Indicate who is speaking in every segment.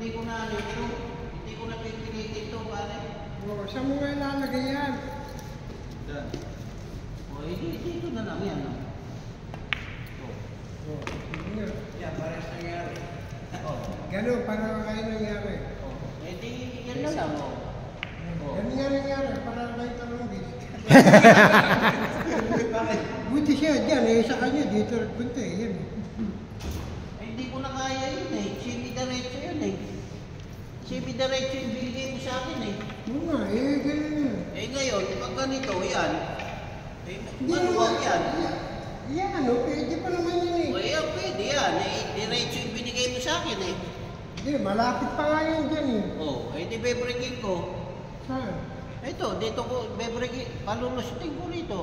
Speaker 1: hindi ko na ano ito. Hindi ko na pipilitin ito, pare.
Speaker 2: Oo, saan mo nga ilalagay yan?
Speaker 1: Diyan. O, dito na lang yan.
Speaker 2: Oo, sige nga.
Speaker 1: Yan, parehas nangyari.
Speaker 2: Ganun, para kayo nangyari.
Speaker 1: Eh di, yan na lang.
Speaker 2: Ganun nga nangyari, para kayo talongis.
Speaker 1: Bakit?
Speaker 2: Buti siya dyan, eh sa kanya, dito punta eh, yan.
Speaker 1: Hindi ko na kaya yun eh. Semi-diretso yun eh. Semi-diretso yung binigay mo sa akin eh.
Speaker 2: Oo nga, eh ganun nga.
Speaker 1: Eh ngayon, pag ganito, yan. Eh,
Speaker 2: Hindi
Speaker 1: maluwag yan.
Speaker 2: Yan, ano, pwede pa naman yun eh.
Speaker 1: O yan, pwede yan. Eh, diretso yung binigay mo sa akin eh.
Speaker 2: Hindi, malapit pa nga yan dyan eh.
Speaker 1: Oh, eh di bebreaking ko.
Speaker 2: Saan?
Speaker 1: Ito, dito ko, bebreaking, palulusutin ko rito.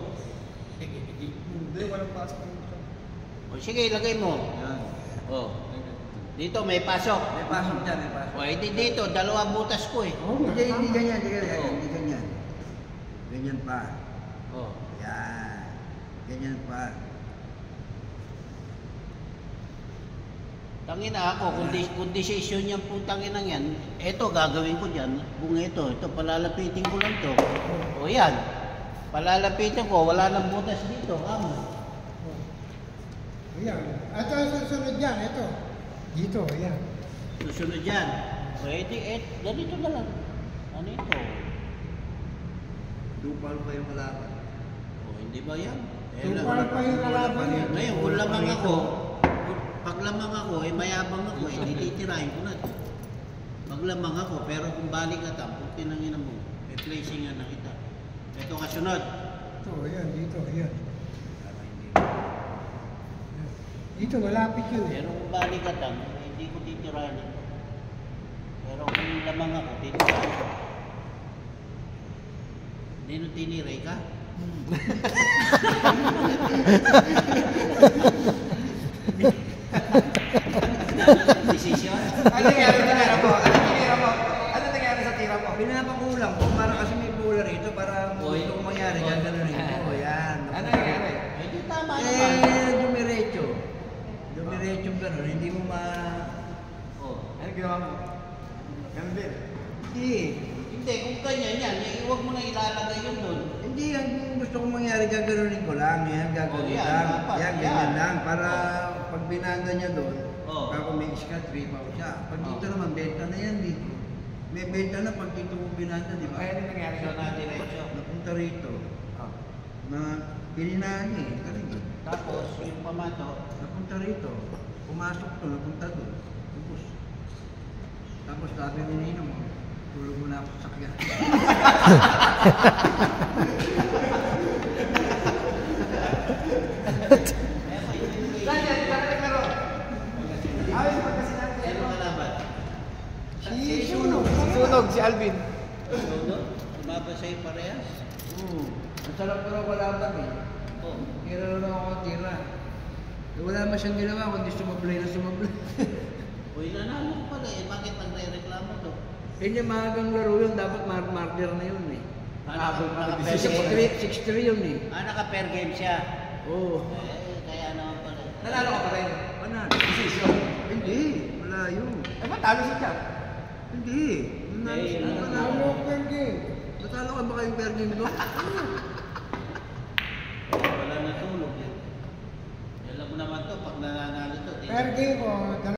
Speaker 3: Hindi, walang pasok dito.
Speaker 1: O sige, ilagay mo.
Speaker 3: Yan.
Speaker 1: Oh. Dito may pasok.
Speaker 3: May pasok dyan, may pasok.
Speaker 1: O, edi dito, dalawang butas ko eh.
Speaker 2: Oo nga.
Speaker 3: Hindi ganyan, hindi ganyan,
Speaker 1: Oh.
Speaker 3: hindi ganyan. Ganyan pa.
Speaker 1: Oh.
Speaker 3: Yan. Ganyan pa.
Speaker 1: Tangina ako, kung decision yan po tanginang yan, eto gagawin ko dyan, kung ito palalapitin ko lang to. O yan, palalapitin ko, wala nang butas dito, kamo.
Speaker 2: Ayan. At ang susunod dyan, ito. Dito, ayan.
Speaker 1: Susunod dyan. O edi, ganito na lang. Ano ito?
Speaker 3: Dupal pa yung kalaban.
Speaker 1: O hindi ba yan?
Speaker 2: Tupal pa yung kalaban yan.
Speaker 1: Ngayon, kung lamang ako, pag lamang ako, eh mayabang ako, eh titirahin ko na ito. Pag lamang ako, pero kung balik ka tam, kung tinangin mo, replacing nga na kita. Ito kasunod.
Speaker 2: Ito, ayan, dito, ayan. Dito, malapit yun eh.
Speaker 1: Pero kung balik ka tam, eh, hindi ko titirahin ito. Pero kung lamang ako, titirahin ko. Hindi nung tiniray ka? Desisyon?
Speaker 3: Ano nangyari sa tira mo? Ano nangyari sa tira mo? Pinapakulang ko para kasi may pula rito para
Speaker 1: Oy.
Speaker 3: kung mangyari dyan, gano'n rin. O yan.
Speaker 4: Ano nangyari?
Speaker 1: Eh, di tama naman.
Speaker 3: Dumiretso. Dumiretso gano'n, hindi mo
Speaker 1: Oh.
Speaker 4: Ano ginawa mo? Ganun din.
Speaker 3: Hindi.
Speaker 1: Hindi, kung ganyan yan, eh, huwag mo na ilalagay yun doon.
Speaker 3: Hindi, ang gusto kong mangyari, gaganunin ko lang. Yan, gaganunin
Speaker 1: yan,
Speaker 3: lang.
Speaker 1: dapat,
Speaker 3: Yan,
Speaker 1: yan.
Speaker 3: ganyan lang. Para pag binanda niya doon,
Speaker 1: Oh.
Speaker 3: ako may iska, 3 pa siya. Pag dito
Speaker 1: Oh.
Speaker 3: naman, benta na yan eh. May benta na pag dito mo binanda, di ba?
Speaker 4: Kaya ano nangyari?
Speaker 1: So, na diretso.
Speaker 3: Napunta rito.
Speaker 4: Oh.
Speaker 3: Na pininahan niya eh. Kaligod.
Speaker 1: Tapos, yung pamato,
Speaker 3: Napunta rito. Pumasok to, napunta doon. Tapos sabi ni Nino mo, tulog mo na ako sa sakyan.
Speaker 4: Saan yan? Saan naglaro? Ayos pa kasi natin.
Speaker 1: ano kalaban?
Speaker 2: Si Sunog.
Speaker 4: Sunog si Alvin.
Speaker 1: Doon? Tumaba sa'yo parehas?
Speaker 3: Oo. Ang sarap ko raw kalaban eh.
Speaker 1: Oh.
Speaker 3: Tira lang ako tira. Eh, wala naman siyang ginawa kundi sumablay na sumablay.
Speaker 1: Uy, nanalo pala eh. Bakit nagre-reklamo to?
Speaker 3: Yun yung mahagang laro yun, dapat martyr na yun eh.
Speaker 1: Naka-fair
Speaker 3: 6-3 yun eh.
Speaker 1: naka-fair game siya.
Speaker 3: Oo.
Speaker 1: Kaya naman pala.
Speaker 4: Nanalo ka pa rin.
Speaker 3: Panalo.
Speaker 4: Decision.
Speaker 3: Hindi, malayo.
Speaker 4: Eh, matalo si Jack.
Speaker 3: Hindi.
Speaker 1: Hindi, yun ang
Speaker 2: Ano per game?
Speaker 3: Natalo ka ba kayong fair game doon?
Speaker 1: Wala natulog yan. Alam mo naman to, pag nananalo to.
Speaker 2: Per game ko,